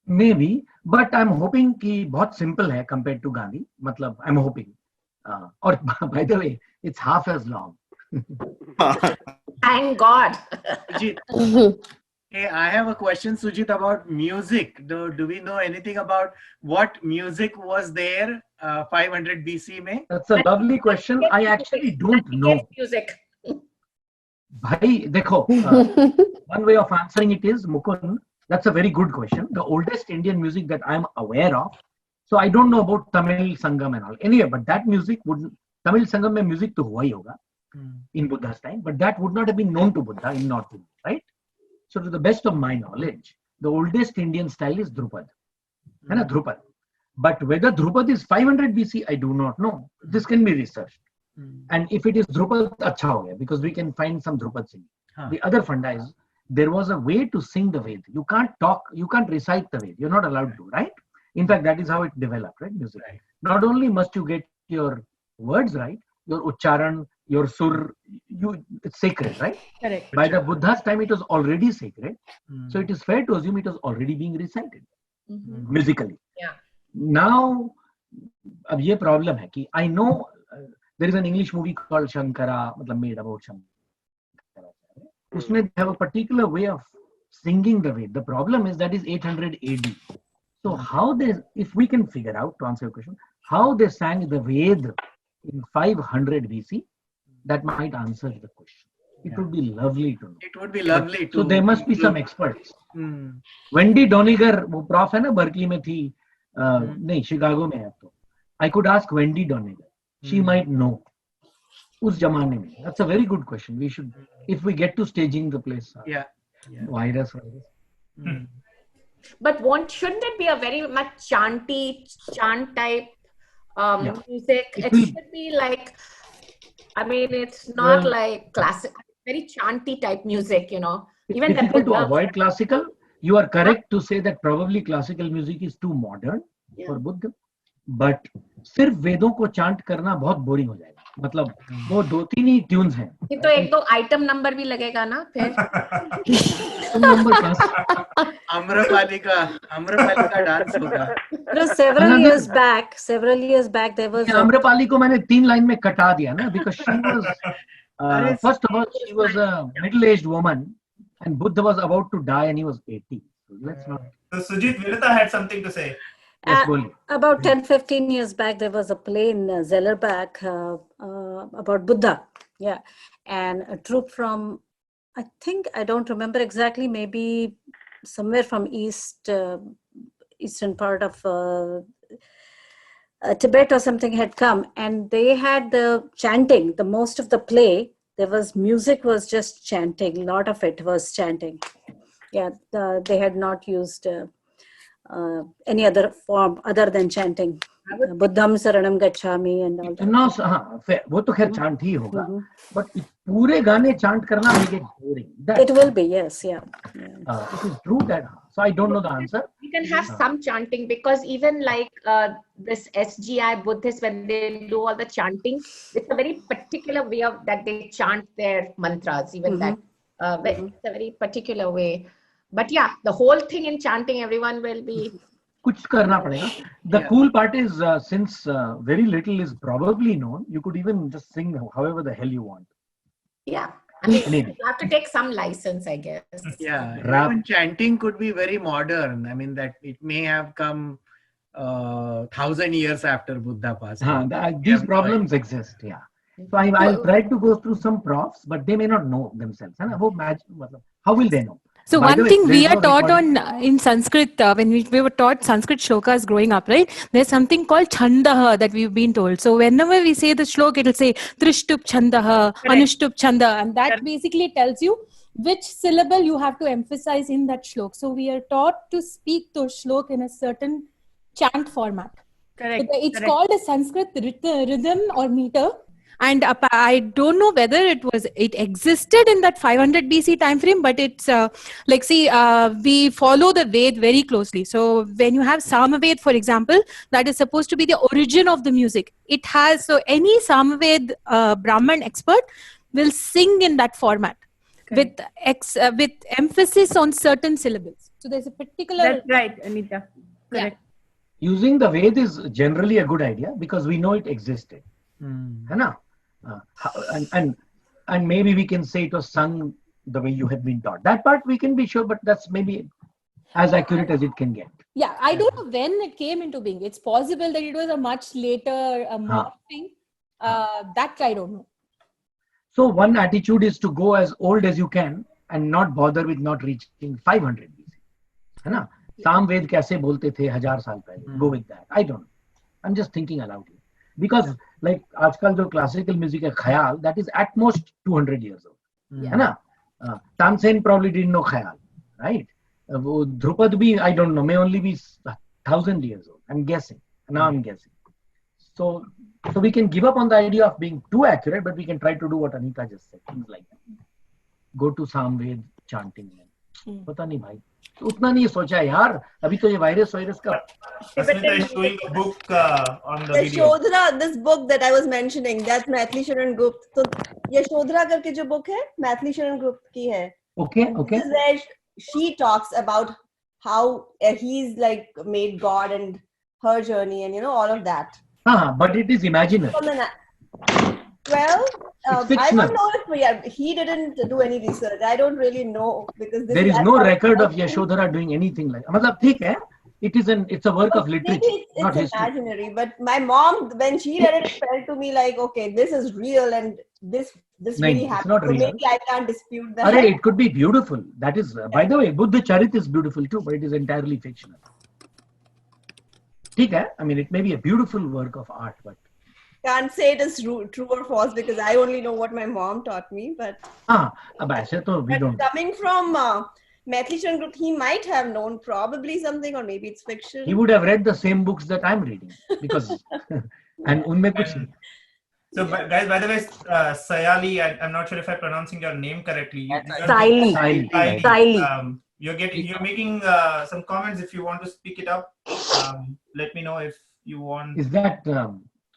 Speaker 2: Maybe, but I'm hoping कि बहुत simple है compared to Gandhi. मतलब I'm hoping. और by the way, it's half as long.
Speaker 8: Thank God.
Speaker 1: Sujit, hey, I have a question, Sujit, about music. Do we know anything about what music was there 500 BC में?
Speaker 2: That's a lovely question. I actually don't know.
Speaker 8: Music.
Speaker 2: भाई देखो, one way of answering it is Mukund. That's a very good question. The oldest Indian music that I'm aware of. So I don't know about Tamil Sangam and all. Anyway, but that music wouldn't. Tamil Sangam में music तो हुआ ही होगा in Buddha's time, but that would not have been known to Buddha in North India, right? So to the best of my knowledge, the oldest Indian style is Drupad. है ना, Drupad. But whether Drupad is 500 BC, I do not know. This can be researched. And if it is Drupad, अच्छा हो गया, because we can find some Drupad singing. The other funda is, there was a way to sing the Ved. You can't talk, you can't recite the Ved. You're not allowed to, right? In fact, that is how it developed, right? Music.
Speaker 1: Right.
Speaker 2: Not only must you get your words right, your ucharan, your sur, it's sacred, right?
Speaker 5: Correct.
Speaker 2: By the Buddha's time, it was already sacred. So it is fair to assume it was already being recited musically.
Speaker 8: Yeah.
Speaker 2: Now, अब ये problem है कि I know there is an English movie called Shankara, मतलब made about Shankara. उसमें they have a particular way of singing the Ved. The problem is that is 800 AD. So how they, if we can figure out, to answer your question, how they sang the Ved in 500 BC, that might answer the question. It would be lovely to know.
Speaker 1: It would be lovely to.
Speaker 2: So there must be some experts. Wendy Doniger, वो prof है ना, Berkeley में थी, नहीं Chicago में है तो. I could ask Wendy Doniger. She might know. उस जमाने में. That's a very good question. We should, if we get to staging the place.
Speaker 1: Yeah.
Speaker 2: Virus.
Speaker 8: But shouldn't it be a very much chant type music? It should be like, I mean, it's not like classic, very chanty type music, you know.
Speaker 2: Even difficult to avoid classical. You are correct to say that probably classical music is too modern for Buddha. But सिर्फ वेदों को chant करना बहुत boring हो जाएगा. मतलब वो 2-3 ही tunes हैं.
Speaker 8: ये तो 1-2 आइटम नंबर भी लगेगा ना फिर.
Speaker 2: नंबर कैसे?
Speaker 1: आम्रपाली का डांस होगा.
Speaker 5: No, several years back there was
Speaker 2: Amrapali को मैंने 3 लाइन में कटा दिया ना, because she was first of all she was a middle-aged woman and Buddha was about to die and he was 80. So let's not.
Speaker 3: So Sujit, Vinita had something to say.
Speaker 2: Yes,
Speaker 5: about 10-15 years back there was a play in Zellerbach about Buddha. Yeah, and a troupe from, I think, I don't remember exactly, maybe somewhere from eastern part of Tibet or something had come, and they had the chanting. The most of the play, there was music was just chanting. A lot of it was chanting. Yeah, they had not used any other form other than chanting. Buddham Saranam Gacchami and all that.
Speaker 2: No, वो तो खैर chant ही होगा, but पूरे गाने chant करना make it boring.
Speaker 5: It will be, yes, yeah.
Speaker 2: It is true that. So I don't know the answer.
Speaker 8: You can have some chanting, because even like this SGI Buddhists, when they do all the chanting, it's a very particular way of that they chant their mantras. Even that, it's a very particular way. But yeah, the whole thing in chanting, everyone will be.
Speaker 2: कुछ करना पड़ेगा. The cool part is since very little is probably known, you could even just sing however the hell you want.
Speaker 8: Yeah. I mean, you have to take some license, I guess.
Speaker 1: Yeah, even chanting could be very modern. I mean, that it may have come 1,000 years after Buddha passed.
Speaker 2: These problems exist, yeah. So I'll try to go through some profs, but they may not know themselves. How will they know?
Speaker 14: So one thing we are taught in Sanskrit, when we were taught Sanskrit shlokas growing up, right? There's something called chandaha that we've been told. So whenever we say the shlok, it'll say trishtup chandaha, anushtup chanda, and that basically tells you which syllable you have to emphasize in that shlok. So we are taught to speak those shlok in a certain chant format.
Speaker 7: Correct.
Speaker 14: So it's called a Sanskrit rhythm or meter. And I don't know whether it existed in that 500 BC time frame, but it's we follow the Ved very closely. So when you have Samaved, for example, that is supposed to be the origin of the music. It has, so any Samaved Brahman expert will sing in that format with emphasis on certain syllables. So there's a particular.
Speaker 7: That's right, Anita. Correct.
Speaker 2: Yeah. Using the Ved is generally a good idea because we know it existed. And maybe we can say it was sung the way you had been taught. That part we can be sure, but that's maybe as accurate as it can get.
Speaker 14: Yeah, I don't know when it came into being. It's possible that it was a much later thing. That I don't know.
Speaker 2: So one attitude is to go as old as you can and not bother with not reaching 500 BC. है ना? Samved कैसे बोलते थे 1000 साल पहले? Go with that. I don't know. I'm just thinking aloud here. Because like आजकल जो classical music है ख्याल, that is at most 200 years old. है ना? Tansen probably didn't know ख्याल, right? वो Drupad भी, I don't know, may only be 1,000 years old. I'm guessing. Now I'm guessing. So we can give up on the idea of being too accurate, but we can try to do what Anita just said. Things like that. Go to Samved chanting. पता नहीं भाई. उतना नहीं सोचा यार. अभी तो ये वायरस का.
Speaker 3: Asmita is showing a book on the video.
Speaker 11: Yashodhara, this book that I was mentioning, that's Maithili Sharan Gupta. So Yashodhara करके जो book है, Maithili Sharan Gupta की है.
Speaker 2: Okay.
Speaker 11: This is where she talks about how he's like made God and her journey and all of that.
Speaker 2: But it is imaginary.
Speaker 11: Well, I don't know if he didn't do any research. I don't really know because
Speaker 2: there is no record of Yashodhara doing anything like that. मतलब ठीक है. It's a work of literature, not history.
Speaker 11: It's imaginary, but my mom, when she read it, felt to me like, okay, this is real and this really happened.
Speaker 2: Not real.
Speaker 11: Maybe I can't dispute that.
Speaker 2: It could be beautiful. That is, by the way, Buddha Charit is beautiful too, but it is entirely fictional. ठीक है? I mean, it may be a beautiful work of art, but
Speaker 11: can't say it is true or false because I only know what my mom taught me. But
Speaker 2: अब ऐसे तो we don't.
Speaker 11: Coming from Maithili Sharan Gupta, he might have known probably something, or maybe it's fiction.
Speaker 2: He would have read the same books that I'm reading because and unme kuch.
Speaker 3: So guys, by the way, Sayali, I'm not sure if I'm pronouncing your name correctly.
Speaker 5: Sayali.
Speaker 3: You're making some comments. If you want to speak it up, let me know if you want.
Speaker 2: Is that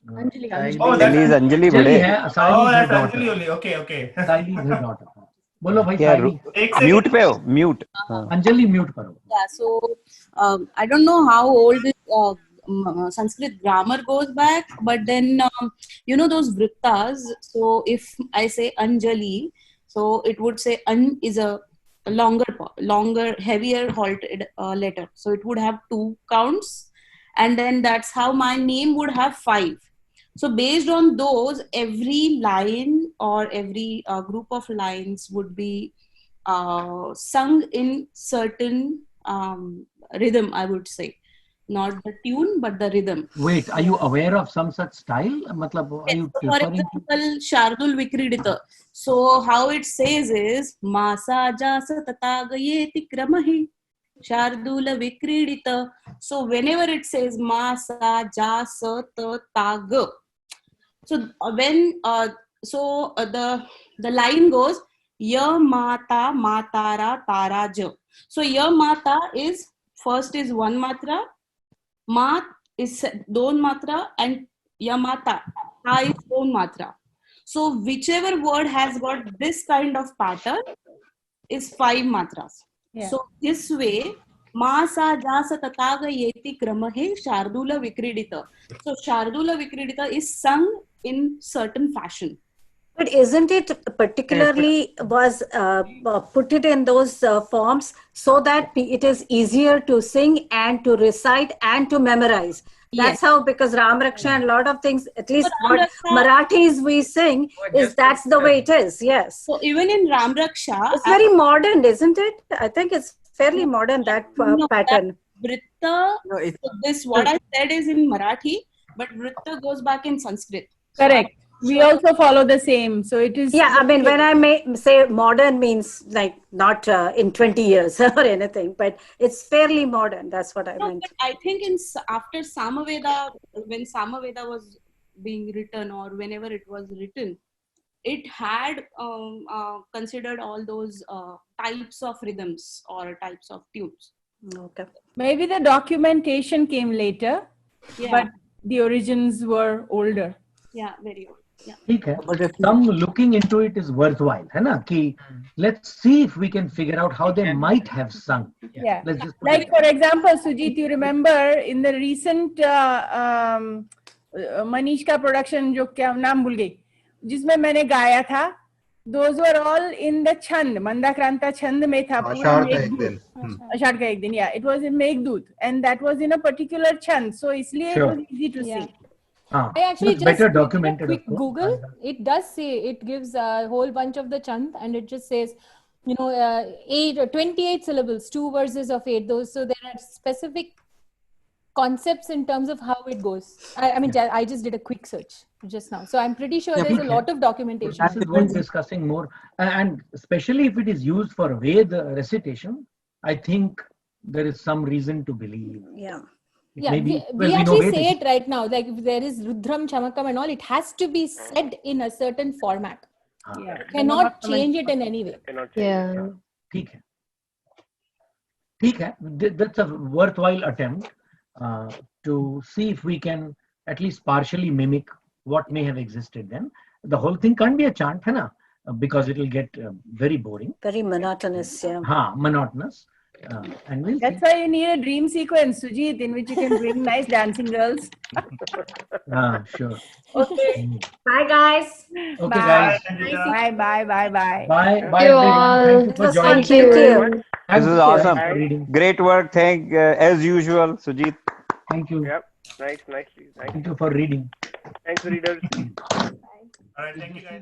Speaker 7: Anjali.
Speaker 6: Anjali is Anjali Bade.
Speaker 3: Oh, that's Anjali only. Okay.
Speaker 2: Saili is her daughter. बोलो भाई
Speaker 6: क्या
Speaker 2: साइली.
Speaker 6: Mute पे हो mute.
Speaker 2: Anjali mute करो.
Speaker 15: Yeah, so I don't know how old this Sanskrit grammar goes back, but then you know those vrittas. So if I say Anjali, so it would say An is a longer, heavier halted letter. So it would have 2 counts, and then that's how my name would have 5. So based on those, every line or every group of lines would be sung in certain rhythm, I would say. Not the tune, but the rhythm.
Speaker 2: Wait, are you aware of some such style? Matlab, are you
Speaker 15: For example, Shardul Vikridita. So how it says is Masa Jasa Tatagayeti Kramahi Shardula Vikridita. So whenever it says Masa Jasa Tataga, so when the line goes Ya Mata Matara Taraja. So Ya Mata is first is 1 matra, Mat is 2 matra, and Ya Mata Ta is 2 matra. So whichever word has got this kind of pattern is 5 matras.
Speaker 7: Yeah.
Speaker 15: So this way, Masa Jasa Tataga Yeti Kramahe Shardula Vikridita. So Shardula Vikridita is sung in certain fashion.
Speaker 5: But isn't it particularly was put it in those forms so that it is easier to sing and to recite and to memorize? That's how, because Ram Raksha and a lot of things, at least what Marathis we sing, is that's the way it is. Yes.
Speaker 15: So even in Ram Raksha,
Speaker 5: it's very modern, isn't it? I think it's fairly modern, that pattern.
Speaker 15: Vritta, so this what I said is in Marathi, but Vritta goes back in Sanskrit.
Speaker 7: Correct. We also follow the same. So it is.
Speaker 5: Yeah, I mean, when I say modern means like not in 20 years or anything, but it's fairly modern. That's what I meant.
Speaker 15: But I think after Samaveda, when Samaveda was being written or whenever it was written, it had considered all those types of rhythms or types of tunes.
Speaker 5: Okay.
Speaker 7: Maybe the documentation came later, but the origins were older.
Speaker 15: Yeah, very old. Yeah.
Speaker 2: But some looking into it is worthwhile, है ना? कि let's see if we can figure out how they might have sung.
Speaker 7: Yeah.
Speaker 2: Let's just
Speaker 7: Like for example, Sujit, you remember in the recent Manish का production जो क्या नाम भूल गई, जिसमें मैंने गाया था, those were all in the Chand, Mandakranta Chand में था पूरा मेघदूत. आषाढ़ का एक दिन, yeah, it was in Meghdoot, and that was in a particular Chand, so इसलिए it was easy to sing.
Speaker 14: I actually just
Speaker 2: better documented.
Speaker 14: Quick Google. It does say, it gives a whole bunch of the chant, and it just says, 28 syllables, 2 verses of 8. Those, so there are specific concepts in terms of how it goes. I mean, I just did a quick search just now, so I'm pretty sure there's a lot of documentation.
Speaker 2: That is worth discussing more, and especially if it is used for Veda recitation, I think there is some reason to believe.
Speaker 5: Yeah.
Speaker 14: Yeah, we actually say it right now. Like if there is Rudram, Chamakam and all, it has to be said in a certain format.
Speaker 7: Yeah.
Speaker 14: Cannot change it in any way.
Speaker 12: Yeah.
Speaker 2: ठीक है. That's a worthwhile attempt to see if we can at least partially mimic what may have existed then. The whole thing can't be a chant, है ना? Because it will get very boring.
Speaker 5: Very monotonous, yeah.
Speaker 2: Monotonous. And
Speaker 7: that's why you need a dream sequence, Sujit, in which you can bring nice dancing girls.
Speaker 2: Sure.
Speaker 8: Okay. Bye, guys.
Speaker 2: Okay, guys.
Speaker 7: Bye.
Speaker 2: Bye.
Speaker 12: Thank you all.
Speaker 2: Thank you for joining.
Speaker 12: Thank you.
Speaker 6: This is awesome. Great work. Thank as usual, Sujit.
Speaker 2: Thank you.
Speaker 4: Yep. Nicely.
Speaker 2: Thank you for reading.
Speaker 4: Thanks, readers.
Speaker 3: All right. Thank you, guys.